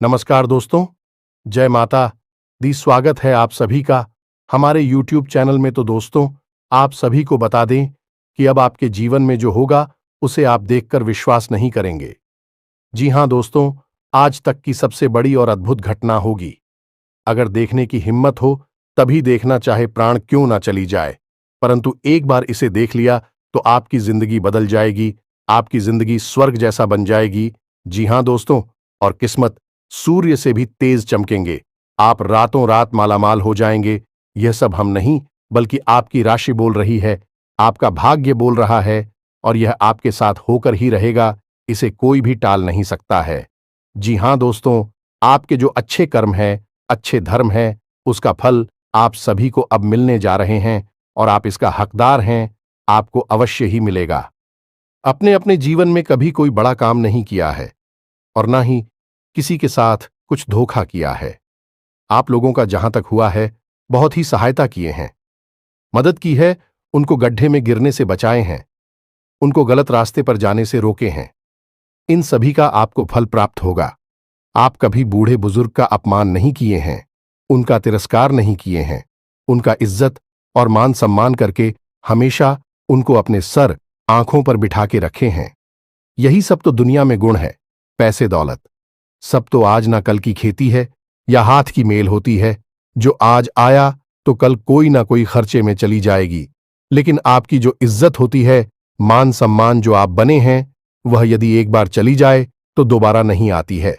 नमस्कार दोस्तों, जय माता दी। स्वागत है आप सभी का हमारे YouTube चैनल में। तो दोस्तों, आप सभी को बता दें कि अब आपके जीवन में जो होगा उसे आप देखकर विश्वास नहीं करेंगे। जी हां दोस्तों, आज तक की सबसे बड़ी और अद्भुत घटना होगी। अगर देखने की हिम्मत हो तभी देखना, चाहे प्राण क्यों ना चली जाए। परंतु एक बार इसे देख लिया तो आपकी जिंदगी बदल जाएगी, आपकी जिंदगी स्वर्ग जैसा बन जाएगी। जी हां दोस्तों, और किस्मत सूर्य से भी तेज चमकेंगे। आप रातों रात मालामाल हो जाएंगे। यह सब हम नहीं, बल्कि आपकी राशि बोल रही है, आपका भाग्य बोल रहा है, और यह आपके साथ होकर ही रहेगा। इसे कोई भी टाल नहीं सकता है। जी हां दोस्तों, आपके जो अच्छे कर्म हैं, अच्छे धर्म है, उसका फल आप सभी को अब मिलने जा रहे हैं, और आप इसका हकदार हैं। आपको अवश्य ही मिलेगा। अपने अपने जीवन में कभी कोई बड़ा काम नहीं किया है, और ना ही किसी के साथ कुछ धोखा किया है। आप लोगों का जहां तक हुआ है, बहुत ही सहायता किए हैं, मदद की है, उनको गड्ढे में गिरने से बचाए हैं, उनको गलत रास्ते पर जाने से रोके हैं। इन सभी का आपको फल प्राप्त होगा। आप कभी बूढ़े बुजुर्ग का अपमान नहीं किए हैं, उनका तिरस्कार नहीं किए हैं, उनका इज्जत और मान सम्मान करके हमेशा उनको अपने सर आंखों पर बिठा के रखे हैं। यही सब तो दुनिया में गुण है। पैसे दौलत सब तो आज ना कल की खेती है या हाथ की मेल होती है, जो आज आया तो कल कोई ना कोई खर्चे में चली जाएगी। लेकिन आपकी जो इज्जत होती है, मान सम्मान जो आप बने हैं, वह यदि एक बार चली जाए तो दोबारा नहीं आती है।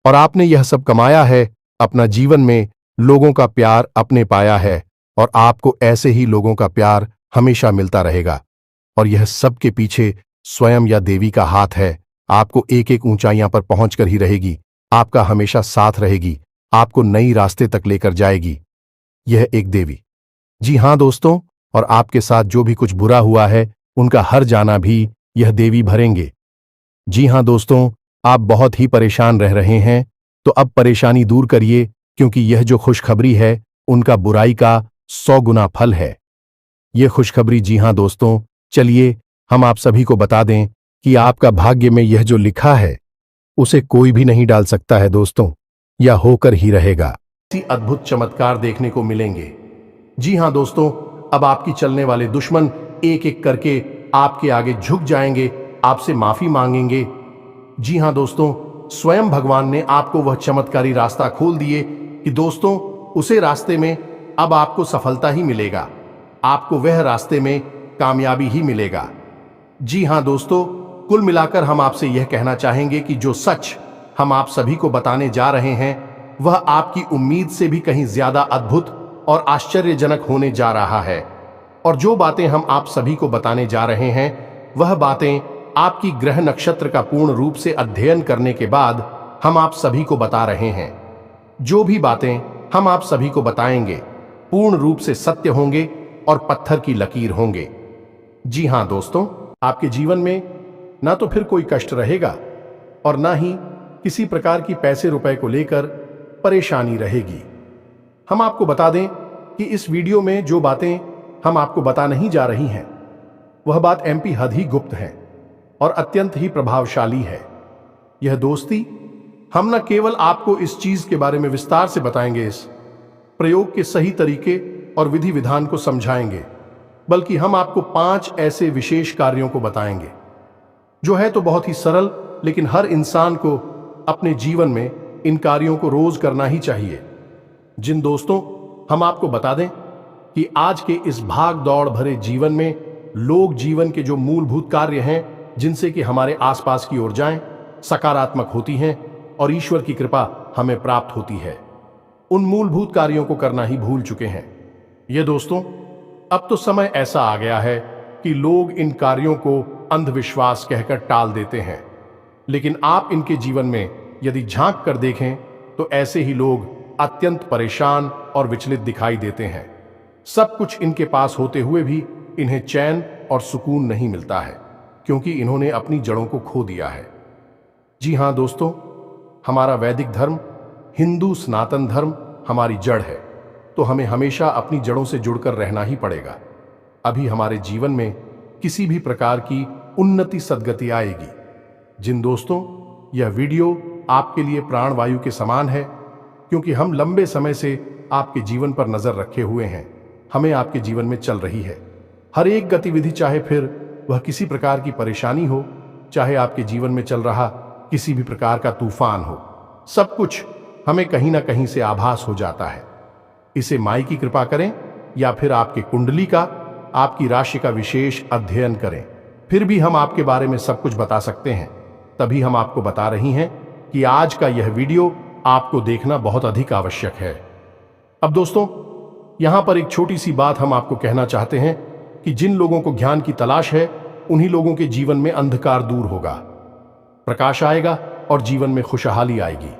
और आपने यह सब कमाया है, अपना जीवन में लोगों का प्यार अपने पाया है, और आपको ऐसे ही लोगों का प्यार हमेशा मिलता रहेगा। और यह सब के पीछे स्वयं या देवी का हाथ है। आपको एक एक ऊंचाइयां पर पहुंचकर ही रहेगी, आपका हमेशा साथ रहेगी, आपको नई रास्ते तक लेकर जाएगी यह एक देवी। जी हां दोस्तों, और आपके साथ जो भी कुछ बुरा हुआ है, उनका हर जाना भी यह देवी भरेंगे। जी हां दोस्तों, आप बहुत ही परेशान रह रहे हैं, तो अब परेशानी दूर करिए, क्योंकि यह जो खुशखबरी है, उनका बुराई का 100 गुना फल है। यह खुशखबरी, जी हां दोस्तों, चलिए हम आप सभी को बता दें कि आपका भाग्य में यह जो लिखा है, उसे कोई भी नहीं डाल सकता है दोस्तों, यह होकर ही रहेगा। इसी अद्भुत चमत्कार देखने को मिलेंगे। जी हां दोस्तों, अब आपकी चलने वाले दुश्मन एक एक करके आपके आगे झुक जाएंगे, आपसे माफी मांगेंगे। जी हां दोस्तों, स्वयं भगवान ने आपको वह चमत्कारी रास्ता खोल दिए कि दोस्तों, उसे रास्ते में अब आपको सफलता ही मिलेगा, आपको वह रास्ते में कामयाबी ही मिलेगा। जी हां दोस्तों, कुल मिलाकर हम आपसे यह कहना चाहेंगे कि जो सच हम आप सभी को बताने जा रहे हैं, वह आपकी उम्मीद से भी कहीं ज्यादा अद्भुत और आश्चर्यजनक होने जा रहा है। और जो बातें हम आप सभी को बताने जा रहे हैं, वह बातें आपकी ग्रह नक्षत्र का पूर्ण रूप से अध्ययन करने के बाद हम आप सभी को बता रहे हैं। जो भी बातें हम आप सभी को बताएंगे, पूर्ण रूप से सत्य होंगे और पत्थर की लकीर होंगे। जी हां दोस्तों, आपके जीवन में ना तो फिर कोई कष्ट रहेगा, और ना ही किसी प्रकार की पैसे रुपए को लेकर परेशानी रहेगी। हम आपको बता दें कि इस वीडियो में जो बातें हम आपको बता नहीं जा रही हैं, वह बात MP हद ही गुप्त है और अत्यंत ही प्रभावशाली है। यह दोस्ती, हम न केवल आपको इस चीज के बारे में विस्तार से बताएंगे, इस प्रयोग के सही तरीके और विधि विधान को समझाएंगे, बल्कि हम आपको 5 ऐसे विशेष कार्यों को बताएंगे, जो है तो बहुत ही सरल, लेकिन हर इंसान को अपने जीवन में इन कार्यों को रोज करना ही चाहिए। जिन दोस्तों, हम आपको बता दें कि आज के इस भाग दौड़ भरे जीवन में लोग जीवन के जो मूलभूत कार्य हैं, जिनसे कि हमारे आसपास की ऊर्जाएं सकारात्मक होती हैं और ईश्वर की कृपा हमें प्राप्त होती है, उन मूलभूत कार्यों को करना ही भूल चुके हैं। ये दोस्तों, अब तो समय ऐसा आ गया है कि लोग इन कार्यों को अंधविश्वास कहकर टाल देते हैं, लेकिन आप इनके जीवन में यदि झांक कर देखें तो ऐसे ही लोग अत्यंत परेशान और विचलित दिखाई देते हैं। सब कुछ इनके पास होते हुए भी इन्हें चैन और सुकून नहीं मिलता है, क्योंकि इन्होंने अपनी जड़ों को खो दिया है। जी हां दोस्तों, हमारा वैदिक धर्म, हिंदू सनातन धर्म हमारी जड़ है, तो हमें हमेशा अपनी जड़ों से जुड़कर रहना ही पड़ेगा। अभी हमारे जीवन में किसी भी प्रकार की उन्नति सद्गति आएगी। जिन दोस्तों यह वीडियो आपके लिए प्राणवायु के समान है, क्योंकि हम लंबे समय से आपके जीवन पर नजर रखे हुए हैं। हमें आपके जीवन में चल रही है हर एक गतिविधि, चाहे फिर वह किसी प्रकार की परेशानी हो, चाहे आपके जीवन में चल रहा किसी भी प्रकार का तूफान हो, सब कुछ हमें कहीं ना कहीं से आभास हो जाता है। इसे माई की कृपा करें या फिर आपके कुंडली का, आपकी राशि का विशेष अध्ययन करें, फिर भी हम आपके बारे में सब कुछ बता सकते हैं। तभी हम आपको बता रही हैं कि आज का यह वीडियो आपको देखना बहुत अधिक आवश्यक है। अब दोस्तों, यहां पर एक छोटी सी बात हम आपको कहना चाहते हैं कि जिन लोगों को ज्ञान की तलाश है, उन्हीं लोगों के जीवन में अंधकार दूर होगा, प्रकाश आएगा और जीवन में खुशहाली आएगी।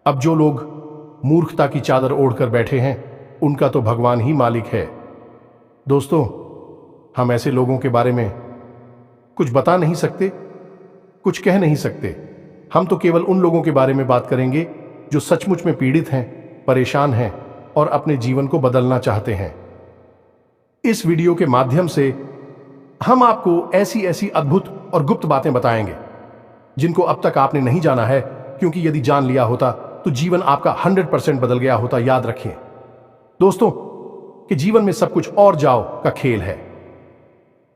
अब जो लोग मूर्खता की चादर ओढ़कर बैठे हैं, उनका तो भगवान ही मालिक है। दोस्तों, हम ऐसे लोगों के बारे में कुछ बता नहीं सकते, कुछ कह नहीं सकते। हम तो केवल उन लोगों के बारे में बात करेंगे जो सचमुच में पीड़ित हैं, परेशान हैं और अपने जीवन को बदलना चाहते हैं। इस वीडियो के माध्यम से हम आपको ऐसी ऐसी अद्भुत और गुप्त बातें बताएंगे जिनको अब तक आपने नहीं जाना है, क्योंकि यदि जान लिया होता तो जीवन आपका 100% बदल गया होता। याद रखिए दोस्तों कि जीवन में सब कुछ और जाओ का खेल है।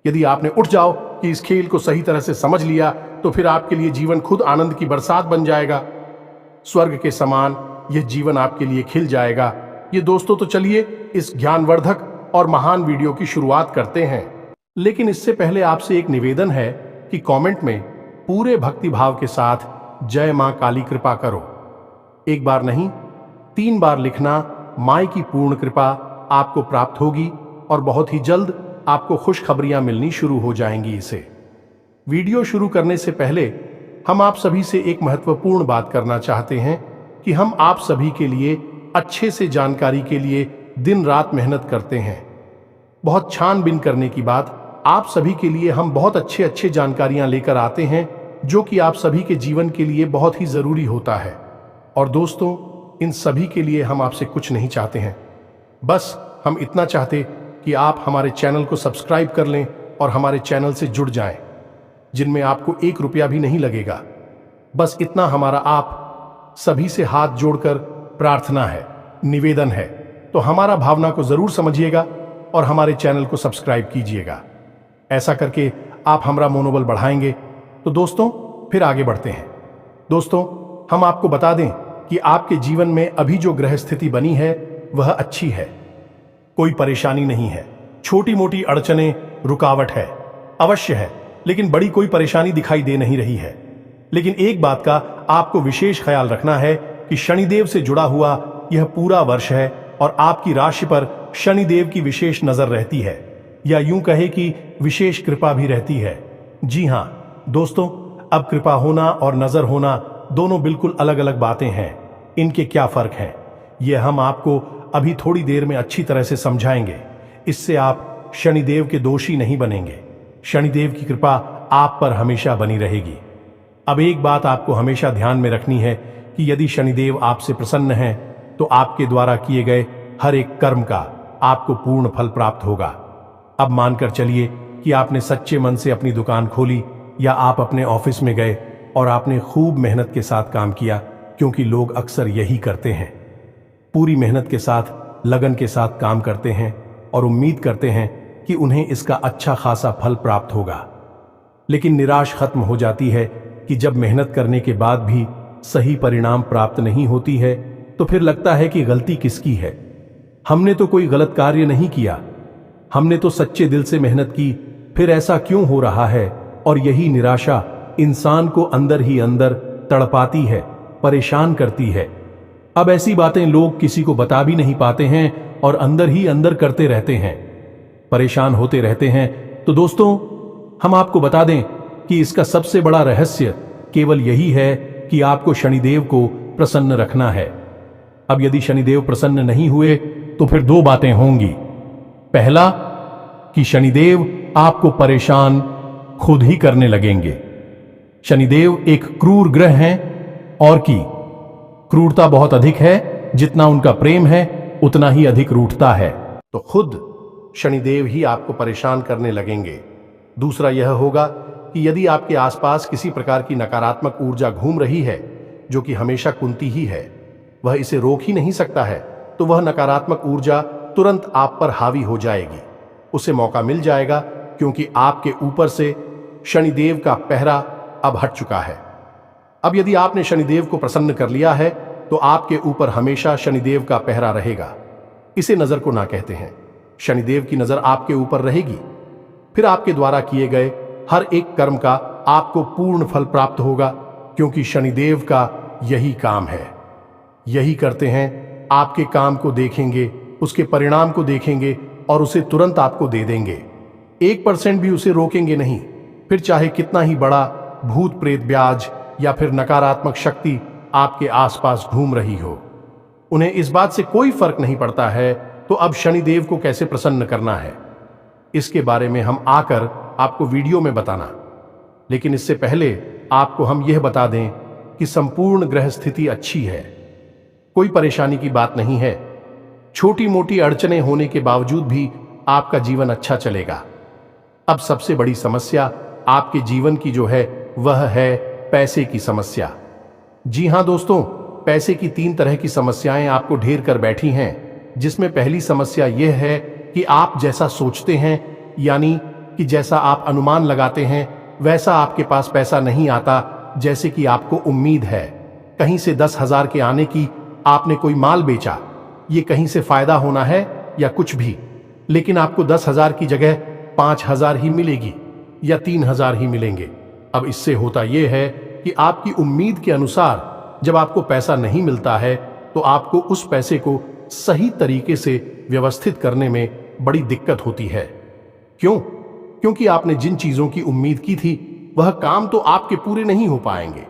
यदि आपने उठ जाओ कि इस खेल को सही तरह से समझ लिया, तो फिर आपके लिए जीवन खुद आनंद की बरसात बन जाएगा। स्वर्ग के समान यह जीवन आपके लिए खिल जाएगा। ये दोस्तों, तो चलिए इस ज्ञानवर्धक और महान वीडियो की शुरुआत करते हैं। लेकिन इससे पहले आपसे एक निवेदन है कि कमेंट में पूरे भक्ति भाव के साथ जय मां काली कृपा करो। एक बार नहीं, 3 बार लिखना। माई की पूर्ण कृपा आपको प्राप्त होगी और बहुत ही जल्द आपको खुशखबरियां मिलनी शुरू हो जाएंगी। इसे वीडियो शुरू करने से पहले हम आप सभी से एक महत्वपूर्ण बात करना चाहते हैं कि हम आप सभी के लिए अच्छे से जानकारी के लिए दिन रात मेहनत करते हैं। बहुत छानबीन करने की बात, आप सभी के लिए हम बहुत अच्छे जानकारियां लेकर आते हैं, जो कि आप सभी के जीवन के लिए बहुत ही जरूरी होता है। और दोस्तों, इन सभी के लिए हम आपसे कुछ नहीं चाहते हैं, बस हम इतना चाहते कि आप हमारे चैनल को सब्सक्राइब कर लें और हमारे चैनल से जुड़ जाएं, जिनमें आपको 1 रुपया भी नहीं लगेगा। बस इतना हमारा आप सभी से हाथ जोड़कर प्रार्थना है, निवेदन है। तो हमारा भावना को जरूर समझिएगा और हमारे चैनल को सब्सक्राइब कीजिएगा। ऐसा करके आप हमारा मनोबल बढ़ाएंगे। तो दोस्तों, फिर आगे बढ़ते हैं। दोस्तों, हम आपको बता दें कि आपके जीवन में अभी जो ग्रह स्थिति बनी है वह अच्छी है, कोई परेशानी नहीं है। छोटी मोटी अड़चने, रुकावट है, अवश्य है, लेकिन बड़ी कोई परेशानी दिखाई दे नहीं रही है। लेकिन एक बात का आपको विशेष ख्याल रखना है कि शनिदेव से जुड़ा हुआ यह पूरा वर्ष है और आपकी राशि पर शनिदेव की विशेष नजर रहती है, या यूं कहे कि विशेष कृपा भी रहती है। जी हां दोस्तों, अब कृपा होना और नजर होना दोनों बिल्कुल अलग अलग बातें हैं। इनके क्या फर्क है, यह हम आपको अभी थोड़ी देर में अच्छी तरह से समझाएंगे। इससे आप शनिदेव के दोषी नहीं बनेंगे। शनिदेव की कृपा आप पर हमेशा बनी रहेगी। अब एक बात आपको हमेशा ध्यान में रखनी है कि यदि शनिदेव आपसे प्रसन्न हैं, तो आपके द्वारा किए गए हर एक कर्म का आपको पूर्ण फल प्राप्त होगा। अब मानकर चलिए कि आपने सच्चे मन से अपनी दुकान खोली, या आप अपने ऑफिस में गए और आपने खूब मेहनत के साथ काम किया, क्योंकि लोग अक्सर यही करते हैं, पूरी मेहनत के साथ, लगन के साथ काम करते हैं और उम्मीद करते हैं कि उन्हें इसका अच्छा खासा फल प्राप्त होगा। लेकिन निराश खत्म हो जाती है कि जब मेहनत करने के बाद भी सही परिणाम प्राप्त नहीं होती है, तो फिर लगता है कि गलती किसकी है। हमने तो कोई गलत कार्य नहीं किया, हमने तो सच्चे दिल से मेहनत की, फिर ऐसा क्यों हो रहा है। और यही निराशा इंसान को अंदर ही अंदर तड़पाती है, परेशान करती है। अब ऐसी बातें लोग किसी को बता भी नहीं पाते हैं और अंदर ही अंदर करते रहते हैं, परेशान होते रहते हैं। तो दोस्तों, हम आपको बता दें कि इसका सबसे बड़ा रहस्य केवल यही है कि आपको शनिदेव को प्रसन्न रखना है। अब यदि शनिदेव प्रसन्न नहीं हुए तो फिर 2 बातें होंगी। पहला कि शनिदेव आपको परेशान खुद ही करने लगेंगे। शनिदेव एक क्रूर ग्रह हैं और की क्रूरता बहुत अधिक है। जितना उनका प्रेम है उतना ही अधिक रूठता है। तो खुद शनिदेव ही आपको परेशान करने लगेंगे। दूसरा यह होगा कि यदि आपके आसपास किसी प्रकार की नकारात्मक ऊर्जा घूम रही है, जो कि हमेशा कुंती ही है, वह इसे रोक ही नहीं सकता है, तो वह नकारात्मक ऊर्जा तुरंत आप पर हावी हो जाएगी। उसे मौका मिल जाएगा क्योंकि आपके ऊपर से शनिदेव का पहरा अब हट चुका है। अब यदि आपने शनिदेव को प्रसन्न कर लिया है तो आपके ऊपर हमेशा शनिदेव का पहरा रहेगा। इसे नजर को ना कहते हैं। शनिदेव की नजर आपके ऊपर रहेगी। फिर आपके द्वारा किए गए हर एक कर्म का आपको पूर्ण फल प्राप्त होगा, क्योंकि शनिदेव का यही काम है। यही करते हैं, आपके काम को देखेंगे, उसके परिणाम को देखेंगे और उसे तुरंत आपको दे देंगे। 1% भी उसे रोकेंगे नहीं। फिर चाहे कितना ही बड़ा भूत प्रेत ब्याज या फिर नकारात्मक शक्ति आपके आसपास घूम रही हो, उन्हें इस बात से कोई फर्क नहीं पड़ता है। तो अब शनिदेव को कैसे प्रसन्न करना है, इसके बारे में हम आकर आपको वीडियो में बताना। लेकिन इससे पहले आपको हम यह बता दें कि संपूर्ण ग्रह स्थिति अच्छी है, कोई परेशानी की बात नहीं है। छोटी मोटी अड़चनें होने के बावजूद भी आपका जीवन अच्छा चलेगा। अब सबसे बड़ी समस्या आपके जीवन की जो है वह है पैसे की समस्या। जी हां दोस्तों, पैसे की 3 तरह की समस्याएं आपको घेर कर बैठी हैं, जिसमें पहली समस्या यह है कि आप जैसा सोचते हैं, यानी कि जैसा आप अनुमान लगाते हैं वैसा आपके पास पैसा नहीं आता जैसे कि आपको उम्मीद है। कहीं से 10,000 के आने की आपने कोई माल बेचा, ये कहीं से फायदा होना है या कुछ भी, लेकिन आपको 10,000 की जगह 5,000 ही मिलेगी या 3,000 ही मिलेंगे। अब इससे होता यह है कि आपकी उम्मीद के अनुसार जब आपको पैसा नहीं मिलता है तो आपको उस पैसे को सही तरीके से व्यवस्थित करने में बड़ी दिक्कत होती है। क्यों? क्योंकि आपने जिन चीजों की उम्मीद की थी वह काम तो आपके पूरे नहीं हो पाएंगे।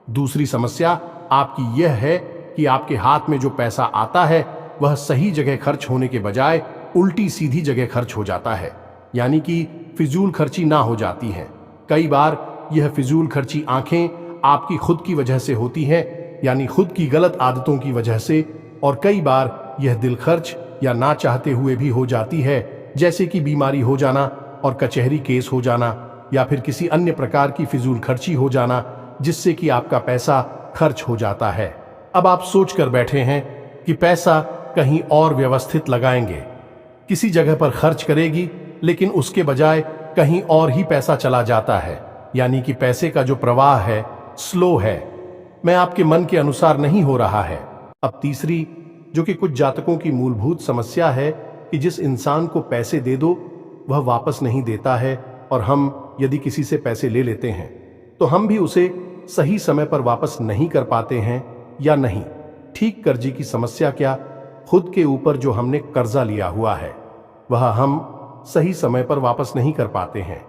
दूसरी समस्या आपकी यह है कि आपके हाथ में जो पैसा आता है वह सही जगह खर्च होने के बजाय उल्टी सीधी जगह खर्च हो जाता है, यानी कि फिजूल खर्ची ना हो जाती है। कई बार यह फिजूल खर्ची आंखें आपकी खुद की वजह से होती है, यानी खुद की गलत आदतों की वजह से, और कई बार यह दिल खर्च या ना चाहते हुए भी हो जाती है, जैसे कि बीमारी हो जाना और कचहरी केस हो जाना या फिर किसी अन्य प्रकार की फिजूल खर्ची हो जाना, जिससे कि आपका पैसा खर्च हो जाता है। अब आप सोच कर बैठे हैं कि पैसा कहीं और व्यवस्थित लगाएंगे, किसी जगह पर खर्च करेगी, लेकिन उसके बजाय कहीं और ही पैसा चला जाता है, यानी कि पैसे का जो प्रवाह है स्लो है, मैं आपके मन के अनुसार नहीं हो रहा है। अब तीसरी, जो कि कुछ जातकों की मूलभूत समस्या है, कि जिस इंसान को पैसे दे दो वह वापस नहीं देता है, और हम यदि किसी से पैसे ले लेते हैं तो हम भी उसे सही समय पर वापस नहीं कर पाते हैं या नहीं। ठीक कर्जे की समस्या क्या, खुद के ऊपर जो हमने कर्जा लिया हुआ है वह हम सही समय पर वापस नहीं कर पाते हैं,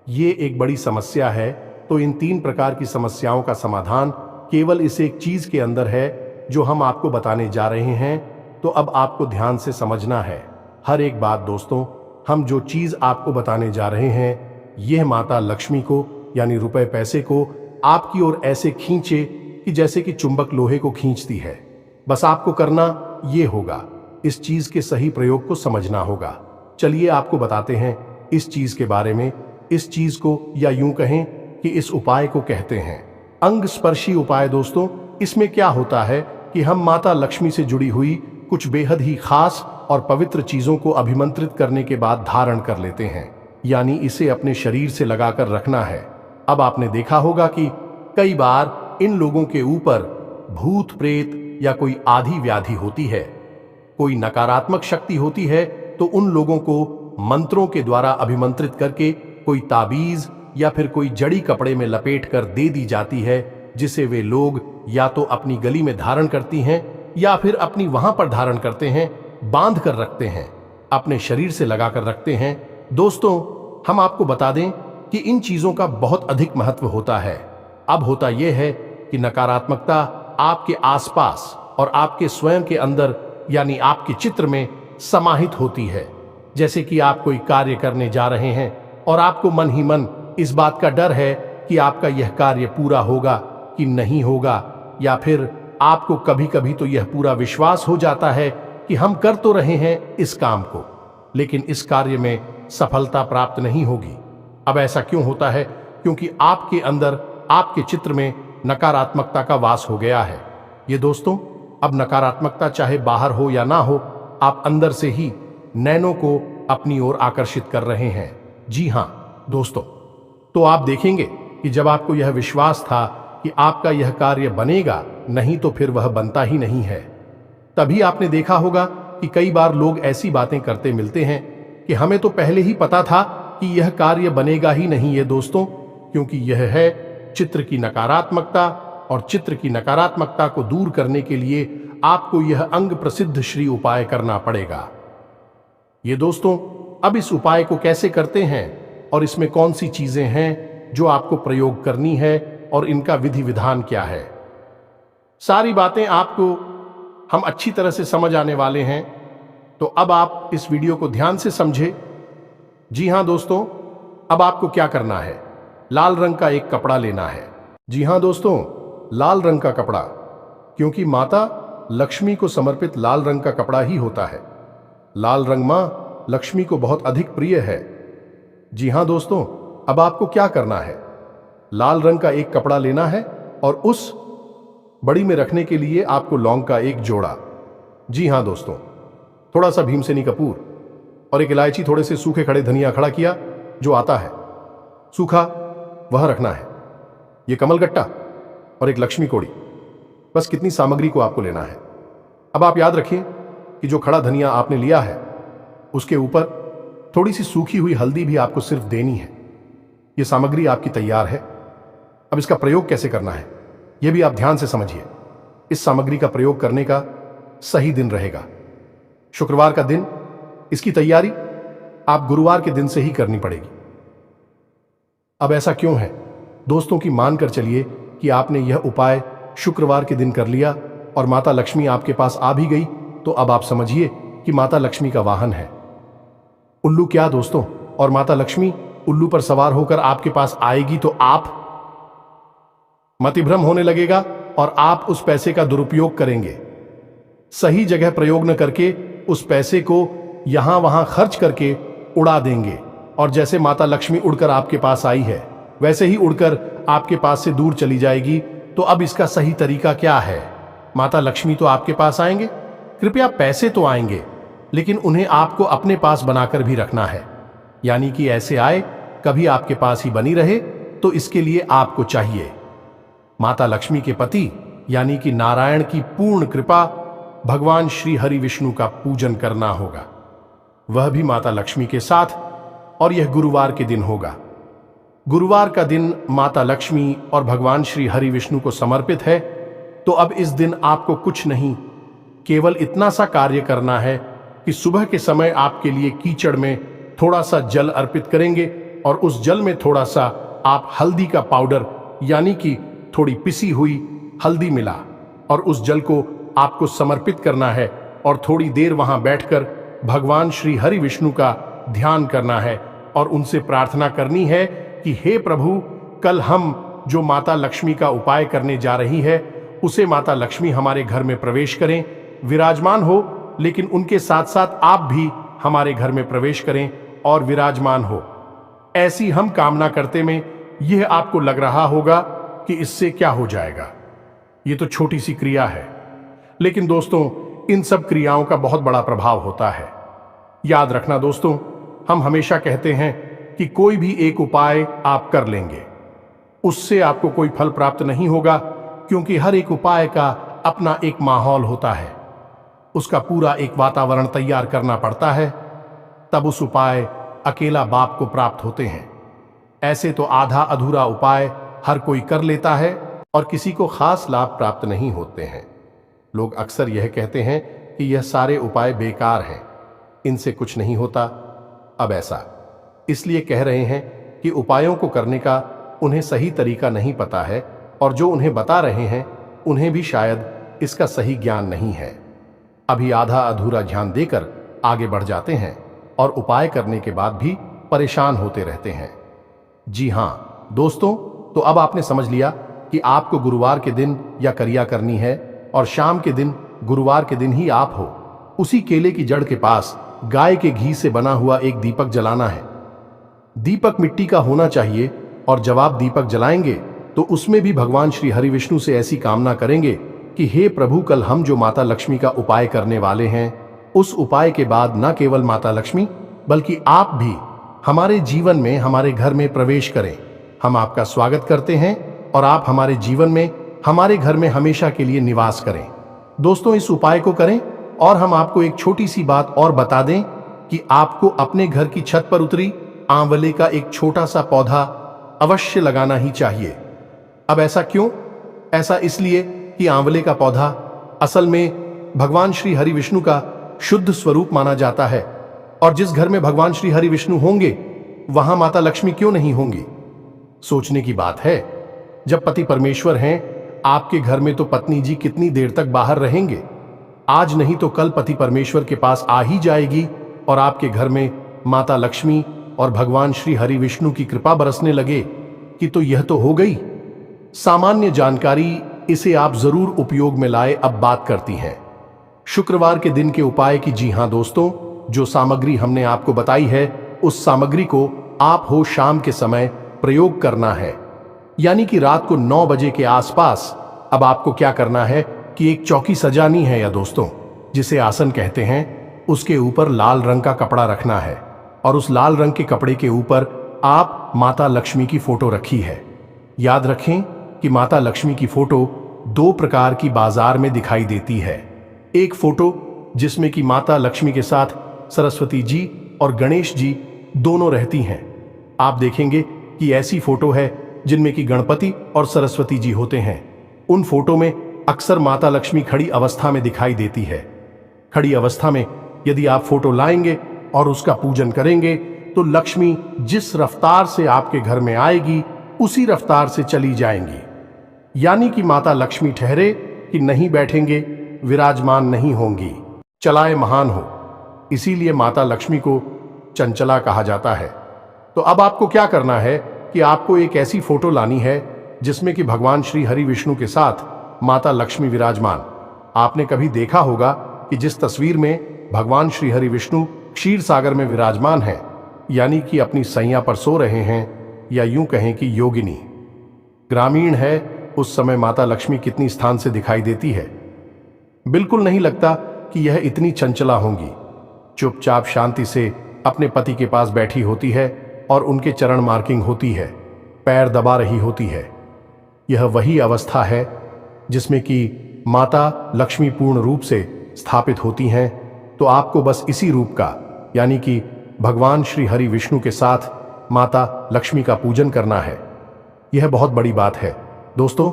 ये एक बड़ी समस्या है। तो इन 3 प्रकार की समस्याओं का समाधान केवल इस एक चीज के अंदर है जो हम आपको बताने जा रहे हैं। तो अब आपको ध्यान से समझना है हर एक बात। दोस्तों, हम जो चीज आपको बताने जा रहे हैं यह माता लक्ष्मी को, यानी रुपए पैसे को आपकी ओर ऐसे खींचे कि जैसे कि चुंबक लोहे को खींचती है। बस आपको करना यह होगा, इस चीज के सही प्रयोग को समझना होगा। चलिए आपको बताते हैं इस चीज के बारे में। इस चीज को, या यूं कहें कि इस उपाय को कहते हैं अंग स्पर्शी उपाय। दोस्तों, इसमें क्या होता है कि हम माता लक्ष्मी से जुड़ी हुई कुछ बेहद ही खास और पवित्र चीजों को अभिमंत्रित करने के बाद धारण कर लेते हैं, यानी इसे अपने शरीर से लगाकर रखना है। अब आपने देखा होगा कि कई बार इन लोगों के ऊपर भूत प्रेत या कोई आधी व्याधि होती है, कोई नकारात्मक शक्ति होती है, तो उन लोगों को मंत्रों के द्वारा अभिमंत्रित करके कोई ताबीज या फिर कोई जड़ी कपड़े में लपेट कर दे दी जाती है, जिसे वे लोग या तो अपनी गली में धारण करती हैं या फिर अपनी वहां पर धारण करते हैं, बांध कर रखते हैं, अपने शरीर से लगाकर रखते हैं। दोस्तों, हम आपको बता दें कि इन चीजों का बहुत अधिक महत्व होता है। अब होता यह है कि नकारात्मकता आपके आसपास और आपके स्वयं के अंदर, यानी आपके चित्र में समाहित होती है। जैसे कि आप कोई कार्य करने जा रहे हैं और आपको मन ही मन इस बात का डर है कि आपका यह कार्य पूरा होगा कि नहीं होगा, या फिर आपको कभी कभी तो यह पूरा विश्वास हो जाता है कि हम कर तो रहे हैं इस काम को, लेकिन इस कार्य में सफलता प्राप्त नहीं होगी। अब ऐसा क्यों होता है? क्योंकि आपके अंदर, आपके चित्र में नकारात्मकता का वास हो गया है। ये दोस्तों, अब नकारात्मकता चाहे बाहर हो या ना हो, आप अंदर से ही नैनों को अपनी ओर आकर्षित कर रहे हैं। जी हां दोस्तों, तो आप देखेंगे कि जब आपको यह विश्वास था कि आपका यह कार्य बनेगा, नहीं तो फिर वह बनता ही नहीं है, तभी आपने देखा होगा कि कई बार लोग ऐसी बातें करते मिलते हैं कि हमें तो पहले ही पता था कि यह कार्य बनेगा ही नहीं। ये दोस्तों, क्योंकि यह है चित्र की नकारात्मकता, और चित्र की नकारात्मकता को दूर करने के लिए आपको यह अंग प्रसिद्ध श्री उपाय करना पड़ेगा। ये दोस्तों, अब इस उपाय को कैसे करते हैं और इसमें कौन सी चीजें हैं जो आपको प्रयोग करनी है और इनका विधि विधान क्या है, सारी बातें आपको हम अच्छी तरह से समझ आने वाले हैं। तो अब आप इस वीडियो को ध्यान से समझे। जी हां दोस्तों, अब आपको क्या करना है, लाल रंग का एक कपड़ा लेना है। जी हां दोस्तों, लाल रंग का कपड़ा, क्योंकि माता लक्ष्मी को समर्पित लाल रंग का कपड़ा ही होता है। लाल रंग मां लक्ष्मी को बहुत अधिक प्रिय है। जी हां दोस्तों, अब आपको क्या करना है, लाल रंग का एक कपड़ा लेना है और उस बड़ी में रखने के लिए आपको लौंग का एक जोड़ा, जी हां दोस्तों, थोड़ा सा भीमसेनी कपूर और एक इलायची, थोड़े से सूखे खड़े धनिया खड़ा किया जो आता है सूखा, वह रखना है। यह कमलगट्टा और एक लक्ष्मी कोड़ी, बस कितनी सामग्री को आपको लेना है। अब आप याद रखिए कि जो खड़ा धनिया आपने लिया है उसके ऊपर थोड़ी सी सूखी हुई हल्दी भी आपको सिर्फ देनी है। यह सामग्री आपकी तैयार है। अब इसका प्रयोग कैसे करना है यह भी आप ध्यान से समझिए। इस सामग्री का प्रयोग करने का सही दिन रहेगा शुक्रवार का दिन। इसकी तैयारी आप गुरुवार के दिन से ही करनी पड़ेगी। अब ऐसा क्यों है दोस्तों कि मानकर चलिए कि आपने यह उपाय शुक्रवार के दिन कर लिया और माता लक्ष्मी आपके पास आ भी गई, तो अब आप समझिए कि माता लक्ष्मी का वाहन है उल्लू। क्या दोस्तों, और माता लक्ष्मी उल्लू पर सवार होकर आपके पास आएगी तो आप मतिभ्रम होने लगेगा और आप उस पैसे का दुरुपयोग करेंगे। सही जगह प्रयोग न करके उस पैसे को यहां वहां खर्च करके उड़ा देंगे, और जैसे माता लक्ष्मी उड़कर आपके पास आई है वैसे ही उड़कर आपके पास से दूर चली जाएगी। तो अब इसका सही तरीका क्या है, माता लक्ष्मी तो आपके पास आएंगे, कृपया पैसे तो आएंगे, लेकिन उन्हें आपको अपने पास बनाकर भी रखना है, यानी कि ऐसे आए कभी आपके पास ही बनी रहे। तो इसके लिए आपको चाहिए माता लक्ष्मी के पति यानी कि नारायण की पूर्ण कृपा, भगवान श्री हरि विष्णु का पूजन करना होगा, वह भी माता लक्ष्मी के साथ, और यह गुरुवार के दिन होगा। गुरुवार का दिन माता लक्ष्मी और भगवान श्री हरि विष्णु को समर्पित है। तो अब इस दिन आपको कुछ नहीं, केवल इतना सा कार्य करना है कि सुबह के समय आपके लिए कीचड़ में थोड़ा सा जल अर्पित करेंगे और उस जल में थोड़ा सा आप हल्दी का पाउडर यानी कि थोड़ी पिसी हुई हल्दी मिला और उस जल को आपको समर्पित करना है और थोड़ी देर वहां बैठकर भगवान श्री हरि विष्णु का ध्यान करना है और उनसे प्रार्थना करनी है कि हे प्रभु, कल हम जो माता लक्ष्मी का उपाय करने जा रही है उसे माता लक्ष्मी हमारे घर में प्रवेश करें, विराजमान हो, लेकिन उनके साथ साथ आप भी हमारे घर में प्रवेश करें और विराजमान हो। ऐसी हम कामना करते में यह आपको लग रहा होगा कि इससे क्या हो जाएगा, ये तो छोटी सी क्रिया है, लेकिन दोस्तों इन सब क्रियाओं का बहुत बड़ा प्रभाव होता है। याद रखना दोस्तों, हम हमेशा कहते हैं कि कोई भी एक उपाय आप कर लेंगे उससे आपको कोई फल प्राप्त नहीं होगा, क्योंकि हर एक उपाय का अपना एक माहौल होता है, उसका पूरा एक वातावरण तैयार करना पड़ता है, तब उस उपाय अकेला बाप को प्राप्त होते हैं। ऐसे तो आधा अधूरा उपाय हर कोई कर लेता है और किसी को खास लाभ प्राप्त नहीं होते हैं। लोग अक्सर यह कहते हैं कि यह सारे उपाय बेकार हैं, इनसे कुछ नहीं होता। अब ऐसा इसलिए कह रहे हैं कि उपायों को करने का उन्हें सही तरीका नहीं पता है, और जो उन्हें बता रहे हैं उन्हें भी शायद इसका सही ज्ञान नहीं है। अभी आधा अधूरा ध्यान देकर आगे बढ़ जाते हैं और उपाय करने के बाद भी परेशान होते रहते हैं। जी हां दोस्तों, तो अब आपने समझ लिया कि आपको गुरुवार के दिन या क्रिया करनी है और शाम के दिन गुरुवार के दिन ही आप हो उसी केले की जड़ के पास गाय के घी से बना हुआ एक दीपक जलाना है। दीपक मिट्टी का होना चाहिए और जब आप दीपक जलाएंगे तो उसमें भी भगवान श्री हरि विष्णु से ऐसी कामना करेंगे कि हे प्रभु, कल हम जो माता लक्ष्मी का उपाय करने वाले हैं, उस उपाय के बाद न केवल माता लक्ष्मी बल्कि आप भी हमारे जीवन में, हमारे घर में प्रवेश करें। हम आपका स्वागत करते हैं और आप हमारे जीवन में, हमारे घर में हमेशा के लिए निवास करें। दोस्तों, इस उपाय को करें और हम आपको एक छोटी सी बात और बता दें कि आपको अपने घर की छत पर उतरी आंवले का एक छोटा सा पौधा अवश्य लगाना ही चाहिए। अब ऐसा क्यों? ऐसा इसलिए कि आंवले का पौधा असल में भगवान श्री हरि विष्णु का शुद्ध स्वरूप माना जाता है, और जिस घर में भगवान श्री हरि विष्णु होंगे वहां माता लक्ष्मी क्यों नहीं होंगी? सोचने की बात है। जब पति परमेश्वर हैं आपके घर में, तो पत्नी जी कितनी देर तक बाहर रहेंगे? आज नहीं तो कल पति परमेश्वर के पास आ ही जाएगी और आपके घर में माता लक्ष्मी और भगवान श्री हरि विष्णु की कृपा बरसने लगे कि तो यह तो हो गई सामान्य जानकारी। इसे आप जरूर उपयोग में लाए। अब बात करती हैं शुक्रवार के दिन के उपाय की। जी हां दोस्तों, जो सामग्री हमने आपको बताई है, उस सामग्री को आप हो शाम के समय प्रयोग करना है, यानी कि रात को 9 बजे के आसपास। अब आपको क्या करना है कि एक चौकी सजानी है, या दोस्तों जिसे आसन कहते हैं, उसके ऊपर लाल रंग का कपड़ा रखना है, और उस लाल रंग के कपड़े के ऊपर आप माता लक्ष्मी की फोटो रखी है। याद रखें कि माता लक्ष्मी की फोटो 2 प्रकार की बाजार में दिखाई देती है। एक फोटो जिसमें कि माता लक्ष्मी के साथ सरस्वती जी और गणेश जी दोनों रहती हैं। आप देखेंगे कि ऐसी फोटो है जिनमें कि गणपति और सरस्वती जी होते हैं। उन फोटो में अक्सर माता लक्ष्मी खड़ी अवस्था में दिखाई देती है। खड़ी अवस्था में यदि आप फोटो लाएंगे और उसका पूजन करेंगे तो लक्ष्मी जिस रफ्तार से आपके घर में आएगी उसी रफ्तार से चली जाएंगी, यानी कि माता लक्ष्मी ठहरे कि नहीं बैठेंगे, विराजमान नहीं होंगी, चलाए महान हो। इसीलिए माता लक्ष्मी को चंचला कहा जाता है। तो अब आपको क्या करना है कि आपको एक ऐसी फोटो लानी है जिसमें कि भगवान श्री हरि विष्णु के साथ माता लक्ष्मी विराजमान। आपने कभी देखा होगा कि जिस तस्वीर में भगवान श्री हरि विष्णु क्षीर सागर में विराजमान है, यानी कि अपनी सैया पर सो रहे हैं, या यूं कहें कि योगिनी ग्रामीण है, उस समय माता लक्ष्मी कितनी स्थान से दिखाई देती है। बिल्कुल नहीं लगता कि यह इतनी चंचला होंगी। चुपचाप शांति से अपने पति के पास बैठी होती है और उनके चरण मार्किंग होती है, पैर दबा रही होती है। यह वही अवस्था है जिसमें कि माता लक्ष्मी पूर्ण रूप से स्थापित होती हैं। तो आपको बस इसी रूप का, यानी कि भगवान श्री हरि विष्णु के साथ माता लक्ष्मी का पूजन करना है। यह बहुत बड़ी बात है दोस्तों।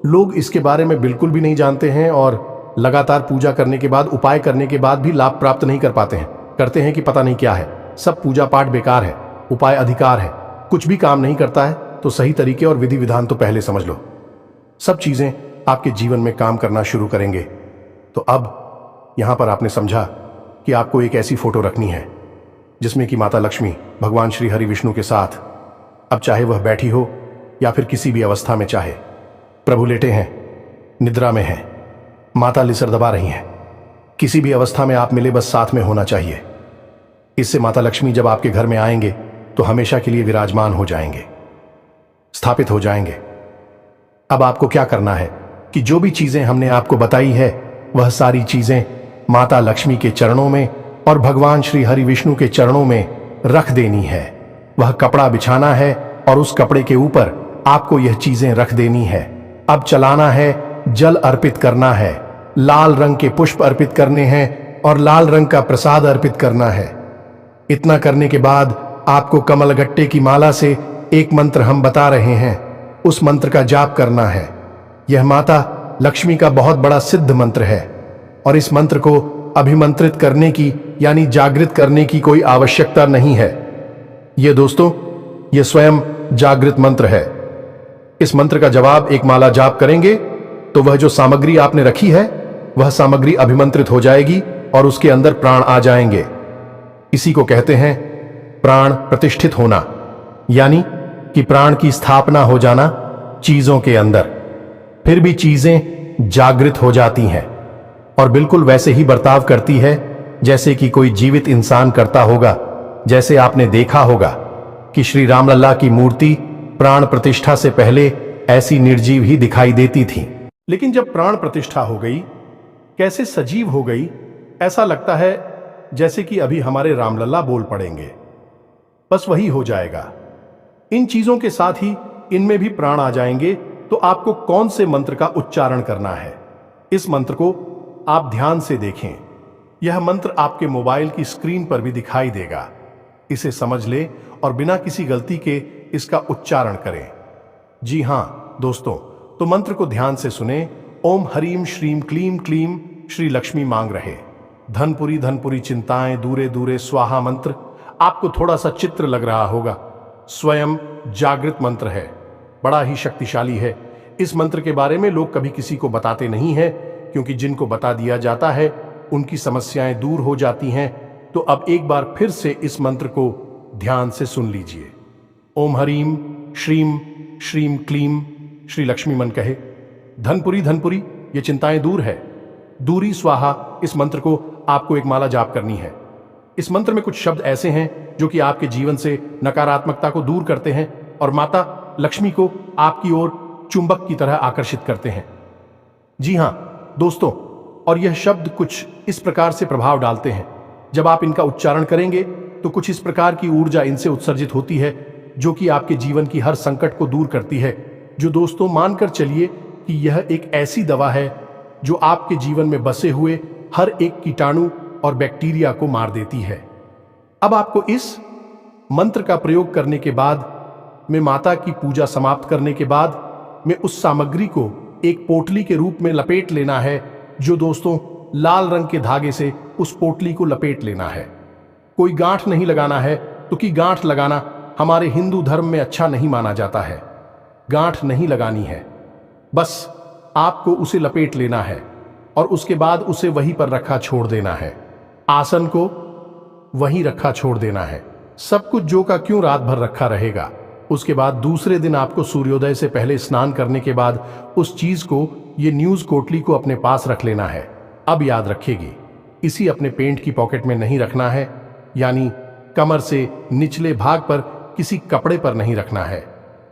लोग इसके बारे में बिल्कुल भी नहीं जानते हैं और लगातार पूजा करने के बाद, उपाय करने के बाद भी लाभ प्राप्त नहीं कर पाते हैं। करते हैं कि पता नहीं क्या है, सब पूजा पाठ बेकार है, उपाय अधिकार है, कुछ भी काम नहीं करता है। तो सही तरीके और विधि विधान तो पहले समझ लो, सब चीजें आपके जीवन में काम करना शुरू करेंगे। तो अब यहां पर आपने समझा कि आपको एक ऐसी फोटो रखनी है जिसमें कि माता लक्ष्मी भगवान श्री हरि विष्णु के साथ, अब चाहे वह बैठी हो या फिर किसी भी अवस्था में, चाहे प्रभु लेटे हैं, निद्रा में हैं, माता लिसर दबा रही हैं, किसी भी अवस्था में आप मिले, बस साथ में होना चाहिए। इससे माता लक्ष्मी जब आपके घर में आएंगे तो हमेशा के लिए विराजमान हो जाएंगे, स्थापित हो जाएंगे। अब आपको क्या करना है कि जो भी चीजें हमने आपको बताई है, वह सारी चीजें माता लक्ष्मी के चरणों में और भगवान श्री हरि विष्णु के चरणों में रख देनी है। वह कपड़ा बिछाना है और उस कपड़े के ऊपर आपको यह चीजें रख देनी है। अब चलाना है, जल अर्पित करना है, लाल रंग के पुष्प अर्पित करने हैं और लाल रंग का प्रसाद अर्पित करना है। इतना करने के बाद आपको कमलगट्टे की माला से एक मंत्र हम बता रहे हैं, उस मंत्र का जाप करना है। यह माता लक्ष्मी का बहुत बड़ा सिद्ध मंत्र है और इस मंत्र को अभिमंत्रित करने की, यानी जागृत करने की कोई आवश्यकता नहीं है। यह दोस्तों, यह स्वयं जागृत मंत्र है। इस मंत्र का जवाब एक माला जाप करेंगे तो वह जो सामग्री आपने रखी है वह सामग्री अभिमंत्रित हो जाएगी और उसके अंदर प्राण आ जाएंगे। इसी को कहते हैं प्राण प्रतिष्ठित होना, यानी कि प्राण की स्थापना हो जाना चीजों के अंदर। फिर भी चीजें जागृत हो जाती हैं और बिल्कुल वैसे ही बर्ताव करती है जैसे कि कोई जीवित इंसान करता होगा। जैसे आपने देखा होगा कि श्री रामलला की मूर्ति प्राण प्रतिष्ठा से पहले ऐसी निर्जीव ही दिखाई देती थीं। लेकिन जब प्राण प्रतिष्ठा हो गई, कैसे सजीव हो गई, ऐसा लगता है जैसे कि अभी हमारे रामलला बोल पड़ेंगे। बस वही हो जाएगा। इन चीजों के साथ ही इनमें भी प्राण आ जाएंगे। तो आपको कौन से मंत्र का उच्चारण करना है, इस मंत्र को आप ध्यान से देखें। यह मंत्र आपके मोबाइल की स्क्रीन पर भी दिखाई देगा। इसे समझ लें और बिना किसी गलती के इसका उच्चारण करें। जी हां दोस्तों, तो मंत्र को ध्यान से सुने। ओम हरीम श्रीम क्लीम क्लीम श्री लक्ष्मी मांग रहे, धनपुरी धनपुरी चिंताएं दूरे दूरे स्वाहा। मंत्र आपको थोड़ा सा चित्र लग रहा होगा, स्वयं जागृत मंत्र है, बड़ा ही शक्तिशाली है। इस मंत्र के बारे में लोग कभी किसी को बताते नहीं हैं, क्योंकि जिनको बता दिया जाता है उनकी समस्याएं दूर हो जाती हैं। तो अब एक बार फिर से इस मंत्र को ध्यान से सुन लीजिए। ओम हरीम श्रीम श्रीम क्लीम श्री लक्ष्मी मन कहे, धनपुरी धनपुरी ये चिंताएं दूर है, दूरी स्वाहा। इस मंत्र को आपको एक माला जाप करनी है। इस मंत्र में कुछ शब्द ऐसे हैं जो कि आपके जीवन से नकारात्मकता को दूर करते हैं और माता लक्ष्मी को आपकी ओर चुंबक की तरह आकर्षित करते हैं। जी हां दोस्तों, और यह शब्द कुछ इस प्रकार से प्रभाव डालते हैं। जब आप इनका उच्चारण करेंगे तो कुछ इस प्रकार की ऊर्जा इनसे उत्सर्जित होती है जो कि आपके जीवन की हर संकट को दूर करती है। जो दोस्तों मानकर चलिए कि यह एक ऐसी दवा है जो आपके जीवन में बसे हुए हर एक कीटाणु और बैक्टीरिया को मार देती है। अब आपको इस मंत्र का प्रयोग करने के बाद में माता की पूजा समाप्त करने के बाद में उस सामग्री को एक पोटली के रूप में लपेट लेना है। जो दोस्तों लाल रंग के धागे से उस पोटली को लपेट लेना है। कोई गांठ नहीं लगाना है, क्योंकि गांठ लगाना हमारे हिंदू धर्म में अच्छा नहीं माना जाता है। गांठ नहीं लगानी है, बस आपको उसे लपेट लेना है और उसके बाद उसे वहीं पर रखा छोड़ देना है। आसन को वहीं रखा छोड़ देना है। सब कुछ जो का क्यों रात भर रखा रहेगा। उसके बाद दूसरे दिन आपको सूर्योदय से पहले स्नान करने के बाद उस चीज को, ये न्यूज कोटली को अपने पास रख लेना है। अब याद रखेगी, इसी अपने पेंट की पॉकेट में नहीं रखना है, यानी कमर से निचले भाग पर किसी कपड़े पर नहीं रखना है।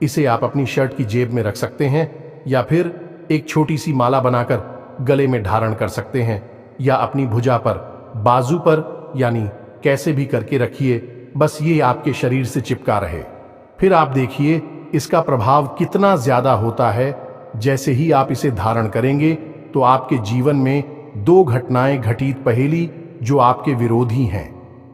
इसे आप अपनी शर्ट की जेब में रख सकते हैं या फिर एक छोटी सी माला बनाकर गले में धारण कर सकते हैं, या अपनी भुजा पर, बाजू पर, यानी कैसे भी करके रखिए। बस ये आपके शरीर से चिपका रहे। फिर आप देखिए इसका प्रभाव कितना ज्यादा होता है। जैसे ही आप इसे धारण करेंगे तो आपके जीवन में दो घटनाएं घटित पहेली जो आपके विरोधी हैं,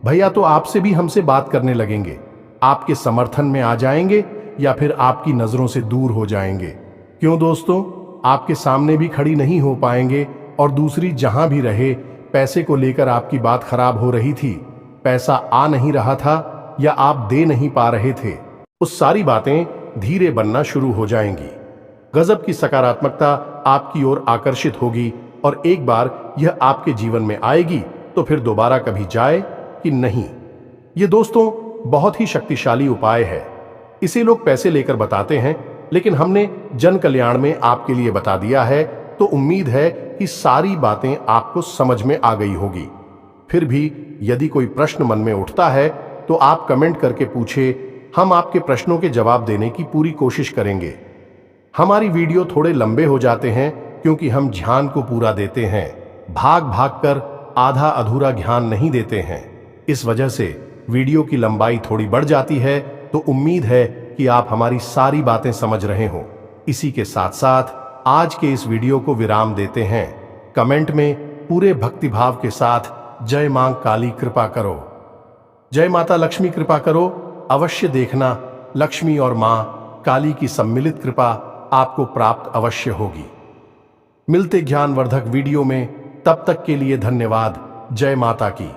भैया तो आपसे भी हमसे बात करने लगेंगे, आपके समर्थन में आ जाएंगे या फिर आपकी नजरों से दूर हो जाएंगे। क्यों दोस्तों, आपके सामने भी खड़ी नहीं हो पाएंगे और दूसरी जहां भी रहे, पैसे को लेकर आपकी बात खराब हो रही थी, पैसा आ नहीं रहा था या आप दे नहीं पा रहे थे, उस सारी बातें धीरे बनना शुरू हो जाएंगी। गजब की सकारात्मकता आपकी ओर आकर्षित होगी और एक बार यह आपके जीवन में आएगी तो फिर दोबारा कभी जाए कि नहीं। ये दोस्तों बहुत ही शक्तिशाली उपाय है। इसे लोग पैसे लेकर बताते हैं, लेकिन हमने जन कल्याण में आपके लिए बता दिया है, तो उम्मीद है कि सारी बातें आपको समझ में आ गई होगी। फिर भी यदि कोई प्रश्न मन में उठता है तो आप कमेंट करके पूछे, हम आपके प्रश्नों के जवाब देने की पूरी कोशिश करेंगे। हमारी वीडियो थोड़े लंबे हो जाते हैं क्योंकि हम ध्यान को पूरा देते हैं, भाग भाग कर आधा अधूरा ज्ञान नहीं देते हैं। इस वजह से वीडियो की लंबाई थोड़ी बढ़ जाती है। तो उम्मीद है कि आप हमारी सारी बातें समझ रहे हो। इसी के साथ साथ आज के इस वीडियो को विराम देते हैं। कमेंट में पूरे भक्तिभाव के साथ जय मां काली कृपा करो, जय माता लक्ष्मी कृपा करो अवश्य देखना। लक्ष्मी और मां काली की सम्मिलित कृपा आपको प्राप्त अवश्य होगी। मिलते ज्ञानवर्धक वीडियो में, तब तक के लिए धन्यवाद। जय माता की।